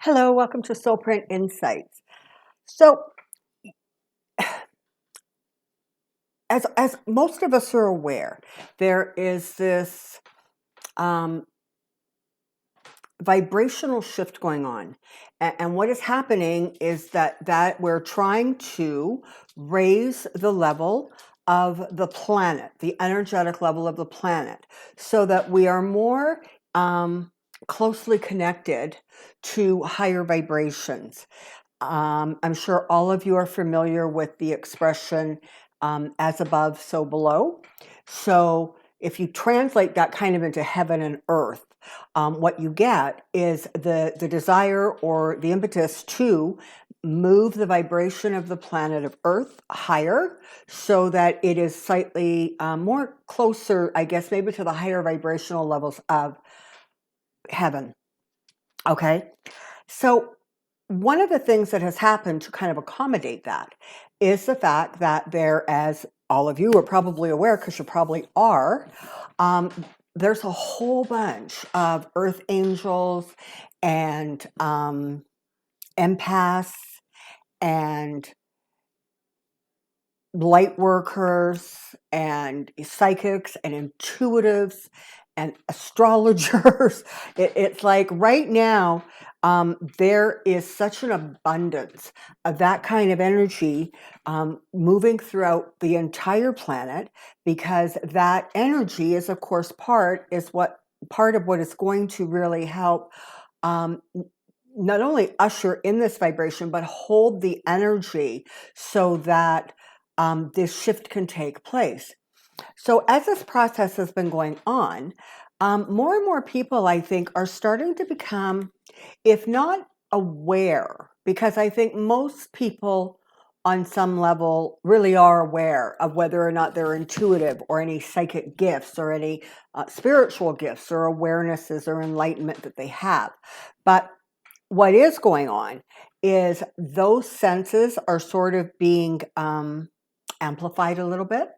Hello, welcome to Soulprint Insights. So, as most of us are aware, there is this um, vibrational shift going on, and what is happening is that we're trying to raise the level of the planet, the energetic level of the planet, so that we are more closely connected to higher vibrations. I'm sure all of you are familiar with the expression as above, so below. So if you translate that kind of into heaven and earth, what you get is the desire or the impetus to move the vibration of the planet of Earth higher so that it is slightly more closer, I guess, maybe to the higher vibrational levels of heaven. Okay. So one of the things that has happened to kind of accommodate that is the fact that there, as all of you are probably aware, because you probably are, um, there's a whole bunch of earth angels and empaths and light workers and psychics and intuitives and astrologers. It's like right now, there is such an abundance of that kind of energy moving throughout the entire planet, because that energy is, of course, part of what is going to really help um, not only usher in this vibration, but hold the energy so that this shift can take place. So as this process has been going on, more and more people, I think, are starting to become, if not aware, because I think most people on some level really are aware of whether or not they're intuitive or any psychic gifts or any spiritual gifts or awarenesses or enlightenment that they have. But what is going on is those senses are sort of being amplified a little bit.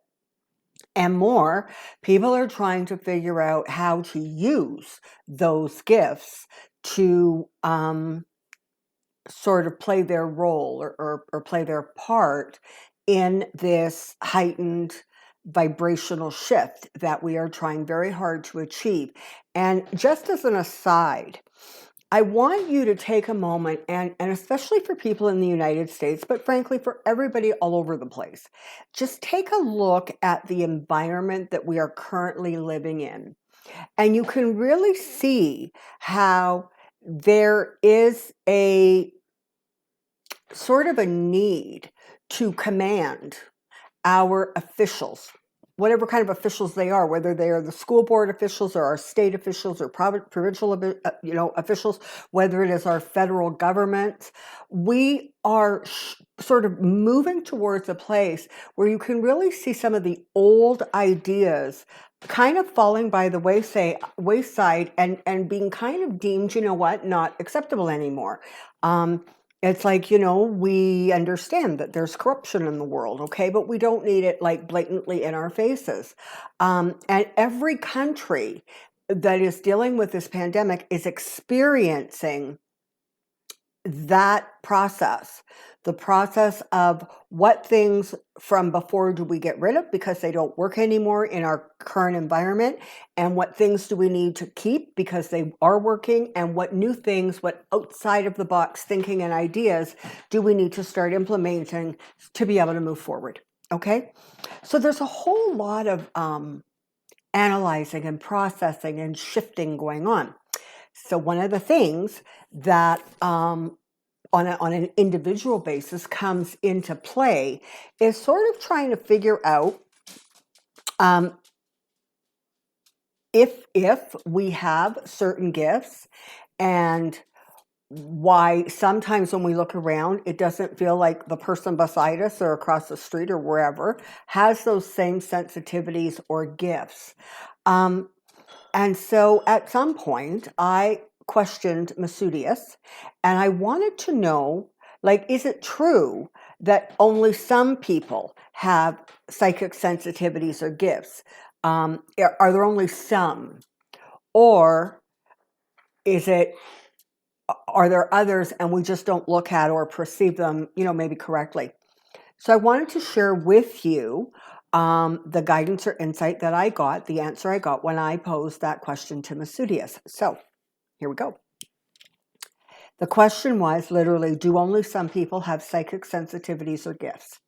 And more people are trying to figure out how to use those gifts to sort of play their role or play their part in this heightened vibrational shift that we are trying very hard to achieve. And just as an aside, I want you to take a moment, and especially for people in the United States, but frankly for everybody all over the place, just take a look at the environment that we are currently living in. And you can really see how there is a sort of a need to command our officials, whatever kind of officials they are, whether they are the school board officials or our state officials or provincial, officials, whether it is our federal government. We are sort of moving towards a place where you can really see some of the old ideas kind of falling by the wayside and being kind of deemed, not acceptable anymore. It's like, we understand that there's corruption in the world, okay, but we don't need it like blatantly in our faces. And every country that is dealing with this pandemic is experiencing that process, the process of what things from before do we get rid of because they don't work anymore in our current environment, and what things do we need to keep because they are working, and what new things, what outside of the box thinking and ideas do we need to start implementing to be able to move forward. Okay, so there's a whole lot of analyzing and processing and shifting going on. So one of the things that on an individual basis comes into play is sort of trying to figure out if we have certain gifts, and why sometimes when we look around, it doesn't feel like the person beside us or across the street or wherever has those same sensitivities or gifts. And so at some point, I questioned Masudius, and I wanted to know, like, is it true that only some people have psychic sensitivities or gifts? Are there only some? Or is it are there others and we just don't look at or perceive them, maybe correctly? So I wanted to share with you the guidance or insight that I got, the answer I got when I posed that question to Masudius. So here we go. The question was literally, do only some people have psychic sensitivities or gifts?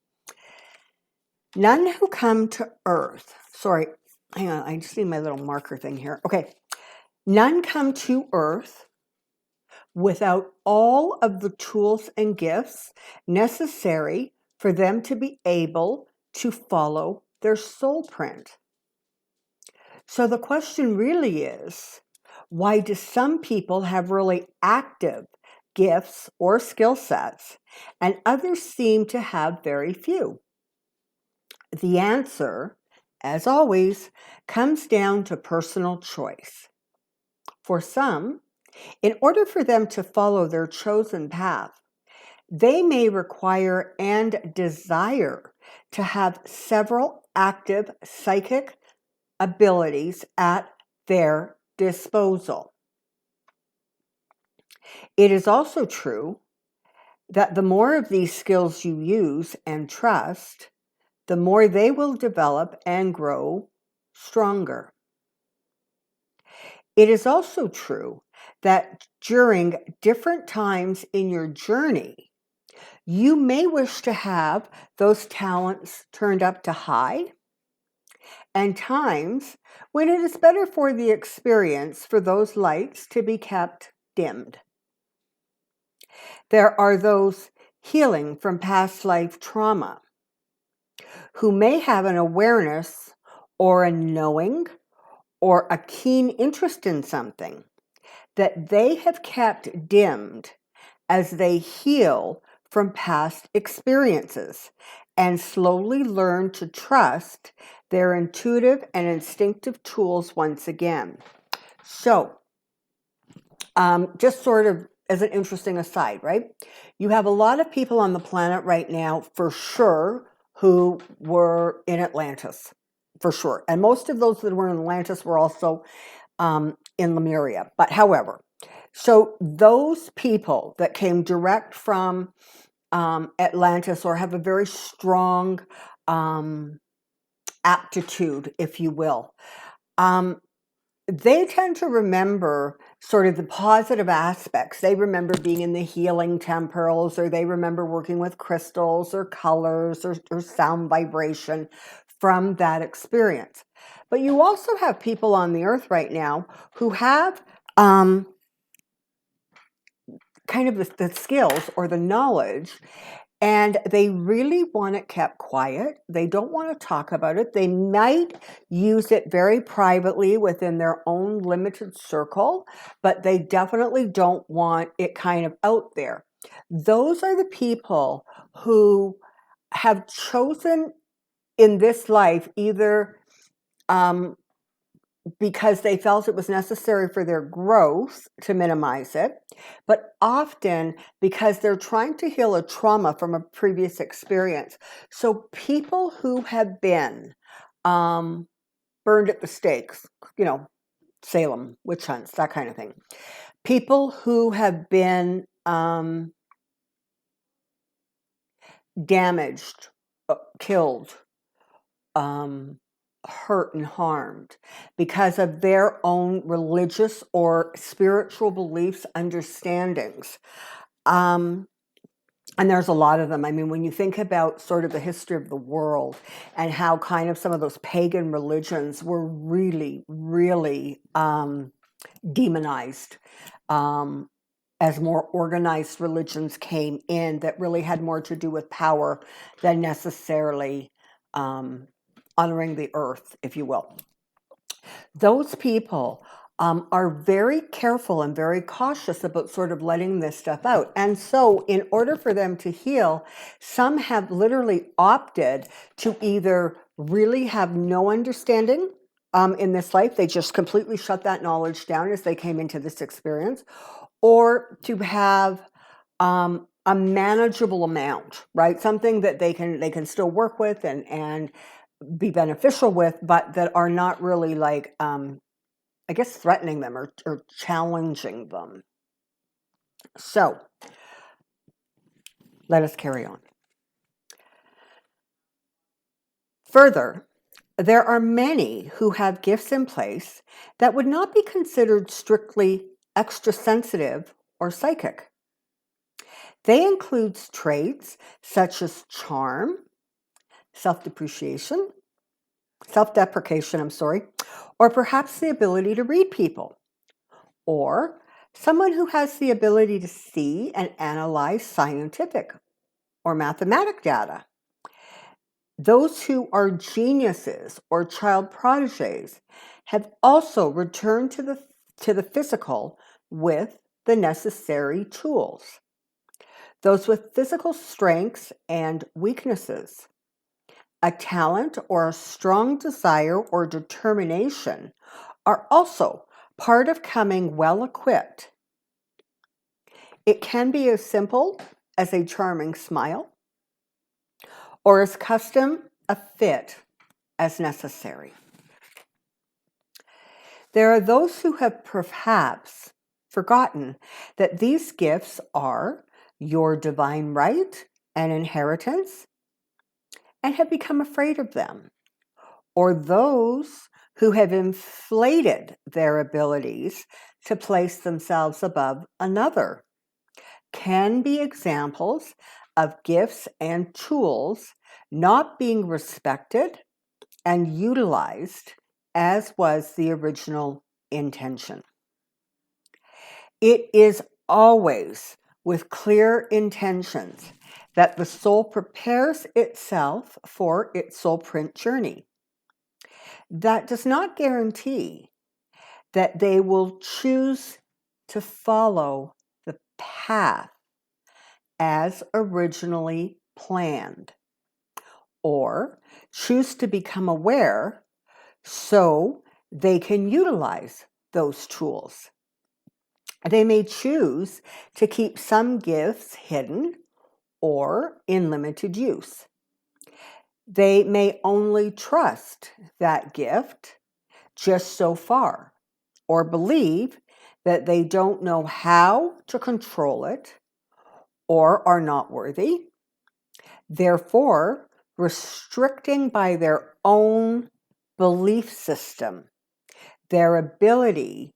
None who come to Earth, sorry, hang on, I just need my little marker thing here. Okay. None come to Earth without all of the tools and gifts necessary for them to be able to follow their soul print. So the question really is, why do some people have really active gifts or skill sets and others seem to have very few? The answer, as always, comes down to personal choice. For some, in order for them to follow their chosen path, they may require and desire to have several active psychic abilities at their disposal. It is also true that the more of these skills you use and trust, the more they will develop and grow stronger. It is also true that during different times in your journey, you may wish to have those talents turned up to high, and times when it is better for the experience for those lights to be kept dimmed. There are those healing from past life trauma who may have an awareness or a knowing or a keen interest in something that they have kept dimmed as they heal from past experiences and slowly learn to trust their intuitive and instinctive tools once again. So, just sort of as an interesting aside, right? You have a lot of people on the planet right now, for sure, who were in Atlantis, for sure. And most of those that were in Atlantis were also in Lemuria. But however, so those people that came direct from Atlantis or have a very strong aptitude, if you will, they tend to remember sort of the positive aspects. They remember being in the healing temples, or they remember working with crystals or colors or sound vibration from that experience. But you also have people on the earth right now who have kind of the skills or the knowledge, and they really want it kept quiet. They don't want to talk about it. They might use it very privately within their own limited circle, but they definitely don't want it kind of out there. Those are the people who have chosen in this life either because they felt it was necessary for their growth to minimize it, but often because they're trying to heal a trauma from a previous experience. So people who have been burned at the stakes, Salem, witch hunts, that kind of thing. People who have been damaged, killed, hurt and harmed because of their own religious or spiritual beliefs, understandings. And there's a lot of them. I mean, when you think about sort of the history of the world and how kind of some of those pagan religions were really, really demonized as more organized religions came in that really had more to do with power than necessarily honoring the earth, if you will. Those people are very careful and very cautious about sort of letting this stuff out. And so in order for them to heal, some have literally opted to either really have no understanding in this life. They just completely shut that knowledge down as they came into this experience, or to have a manageable amount, right? Something that they can still work with and be beneficial with, but that are not really like, I guess, threatening them or challenging them. So let us carry on. Further, there are many who have gifts in place that would not be considered strictly extrasensitive or psychic. They include traits such as charm, self-deprecation, or perhaps the ability to read people, or someone who has the ability to see and analyze scientific or mathematic data. Those who are geniuses or child prodigies have also returned to the physical with the necessary tools. Those with physical strengths and weaknesses, a talent or a strong desire or determination are also part of coming well equipped. It can be as simple as a charming smile or as custom a fit as necessary. There are those who have perhaps forgotten that these gifts are your divine right and inheritance and have become afraid of them, or those who have inflated their abilities to place themselves above another, can be examples of gifts and tools not being respected and utilized as was the original intention. It is always with clear intentions that the soul prepares itself for its soulprint journey. That does not guarantee that they will choose to follow the path as originally planned, or choose to become aware so they can utilize those tools. They may choose to keep some gifts hidden or in limited use. They may only trust that gift just so far, or believe that they don't know how to control it or are not worthy, therefore restricting by their own belief system their ability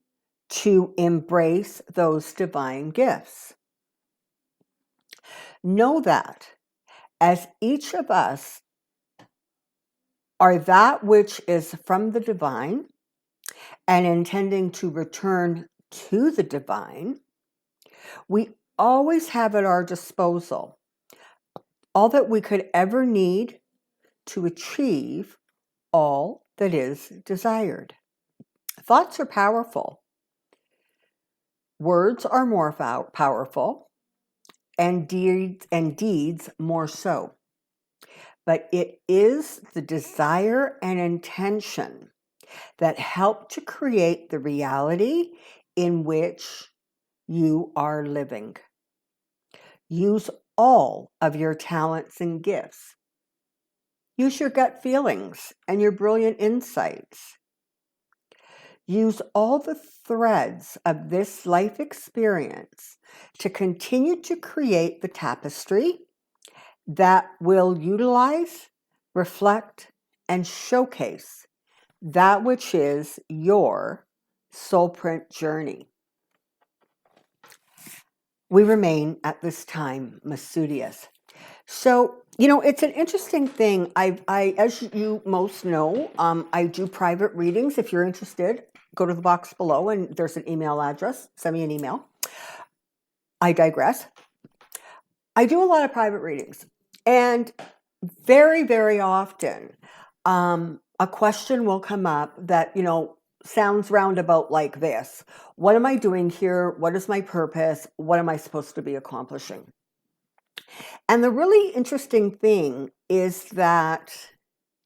to embrace those divine gifts. Know that as each of us are that which is from the divine and intending to return to the divine, we always have at our disposal all that we could ever need to achieve all that is desired. Thoughts are powerful. Words are more powerful, and deeds more so. But it is the desire and intention that help to create the reality in which you are living. Use all of your talents and gifts. Use your gut feelings and your brilliant insights. Use all the threads of this life experience to continue to create the tapestry that will utilize, reflect, and showcase that which is your soulprint journey. We remain at this time Masudius. So, it's an interesting thing. As you most know, I do private readings. If you're interested, go to the box below and there's an email address. Send me an email. I digress. I do a lot of private readings, and very, very often, a question will come up that, sounds roundabout like this. What am I doing here? What is my purpose? What am I supposed to be accomplishing? And the really interesting thing is that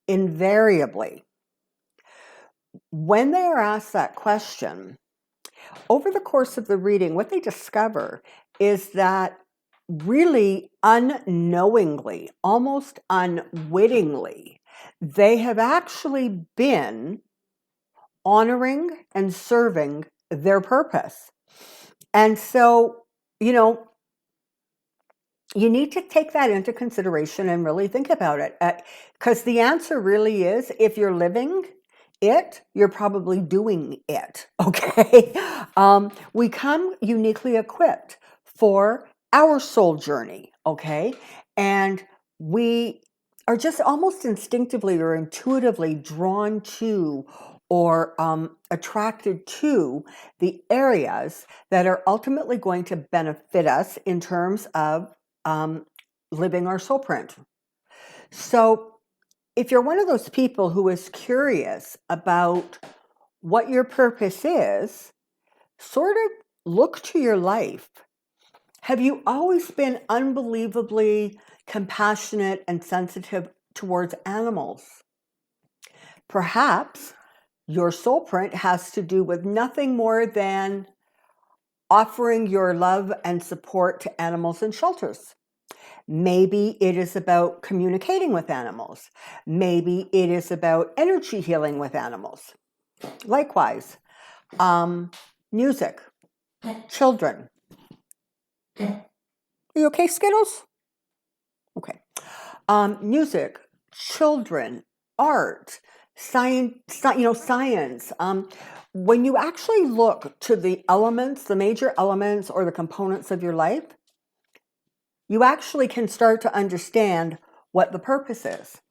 invariably, when they are asked that question, over the course of the reading, what they discover is that really unknowingly, almost unwittingly, they have actually been honoring and serving their purpose. And so, you know, you need to take that into consideration and really think about it. Because the answer really is, if you're living it, you're probably doing it. Okay. We come uniquely equipped for our soul journey. Okay. And we are just almost instinctively or intuitively drawn to or attracted to the areas that are ultimately going to benefit us in terms of living our soul print. So if you're one of those people who is curious about what your purpose is, sort of look to your life. Have you always been unbelievably compassionate and sensitive towards animals? Perhaps your soul print has to do with nothing more than offering your love and support to animals in shelters. Maybe it is about communicating with animals. Maybe it is about energy healing with animals. Likewise, music, children. Are you okay, Skittles? Okay. Music, children, art, science, science. When you actually look to the elements, the major elements or the components of your life, you actually can start to understand what the purpose is.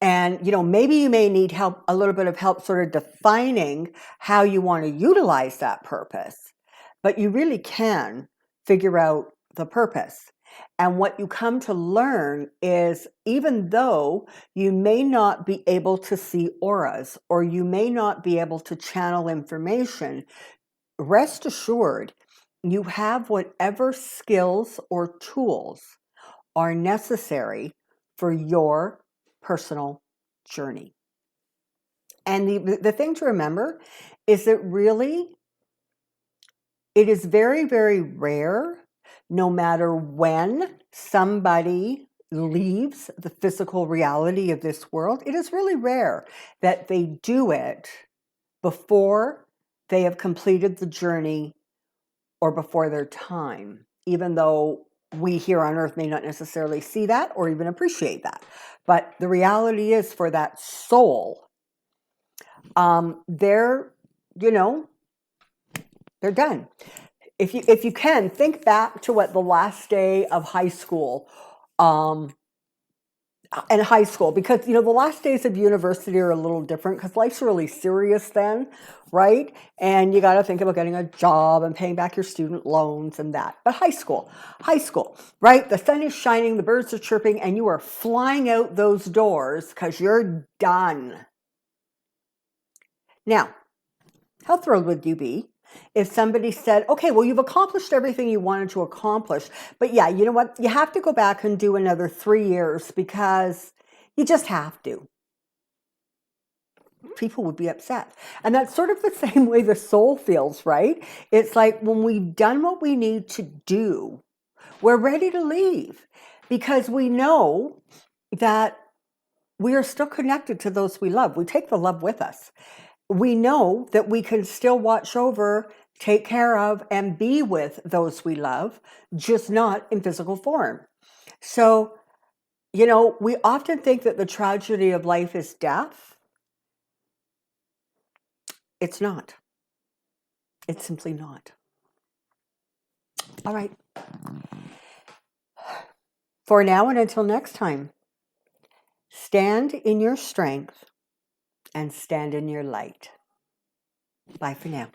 And, maybe you may need help, a little bit of help sort of defining how you want to utilize that purpose, but you really can figure out the purpose. And what you come to learn is, even though you may not be able to see auras or you may not be able to channel information, rest assured, you have whatever skills or tools are necessary for your personal journey. And the thing to remember is that really, it is very, very rare, no matter when somebody leaves the physical reality of this world, it is really rare that they do it before they have completed the journey or before their time, even though we here on earth may not necessarily see that or even appreciate that. But the reality is, for that soul, they're done. If you can, think back to what the last day of high school, because the last days of university are a little different because life's really serious then, right? And you got to think about getting a job and paying back your student loans and that. But high school, right? The sun is shining, the birds are chirping, and you are flying out those doors because you're done. Now, how thrilled would you be if somebody said, okay, well, you've accomplished everything you wanted to accomplish, but yeah, you know what? You have to go back and do another 3 years because you just have to. People would be upset. And that's sort of the same way the soul feels, right? It's like, when we've done what we need to do, we're ready to leave because we know that we are still connected to those we love. We take the love with us. We know that we can still watch over, take care of, and be with those we love, just not in physical form. So, we often think that the tragedy of life is death. It's not. It's simply not. All right. For now and until next time, stand in your strength and stand in your light. Bye for now.